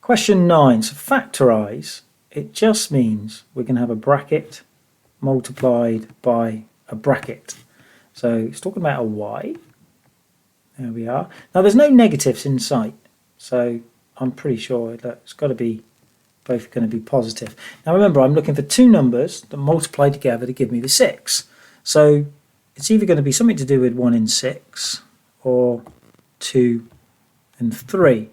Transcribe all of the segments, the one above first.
Question 9. So factorize, it just means we're going to have a bracket multiplied by a bracket. So it's talking about a y. There we are. Now there's no negatives in sight, so I'm pretty sure that it's got to be both going to be positive. Now remember, I'm looking for two numbers that multiply together to give me the 6. So it's either going to be something to do with 1 and 6 or 2 and 3.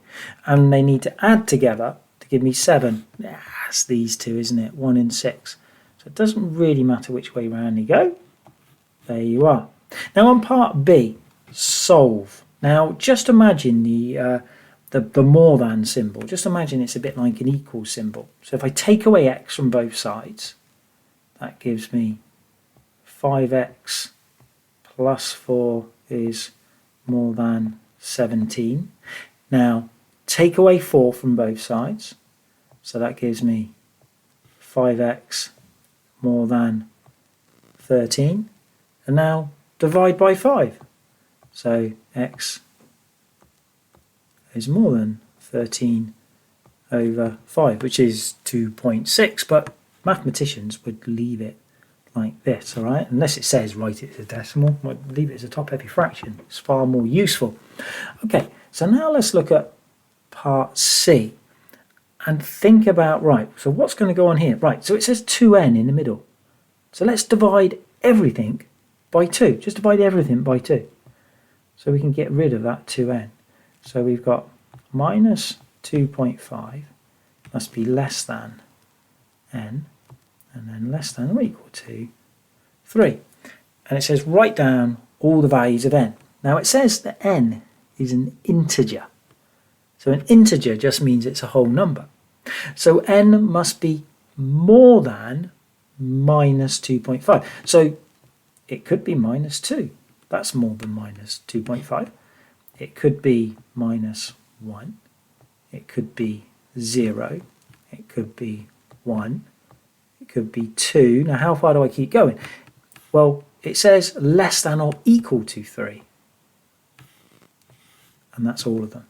And they need to add together to give me 7. That's these two, isn't it? 1 and 6. So it doesn't really matter which way round you go. There you are. Now on part B, solve. Now just imagine the more than symbol. Just imagine it's a bit like an equal symbol. So if I take away x from both sides, that gives me 5x plus 4 is more than 17. Now take away 4 from both sides, so that gives me 5x more than 13. And now divide by 5. So x is more than 13 over 5, which is 2.6, but mathematicians would leave it like this, all right? Unless it says write it as a decimal, leave it as a top-heavy fraction. It's far more useful. Okay, so now let's look at part C and think about, right, so what's going to go on here? Right, so it says 2n in the middle. So let's divide everything by 2. Just divide everything by 2. So we can get rid of that 2n. So we've got minus 2.5 must be less than n, and then less than or equal to 3. And it says write down all the values of n. Now it says that n is an integer. So an integer just means it's a whole number. So n must be more than minus 2.5. So it could be minus 2. That's more than minus 2.5. It could be minus 1. It could be 0. It could be 1. It could be 2. Now how far do I keep going? Well, it says less than or equal to 3. And that's all of them.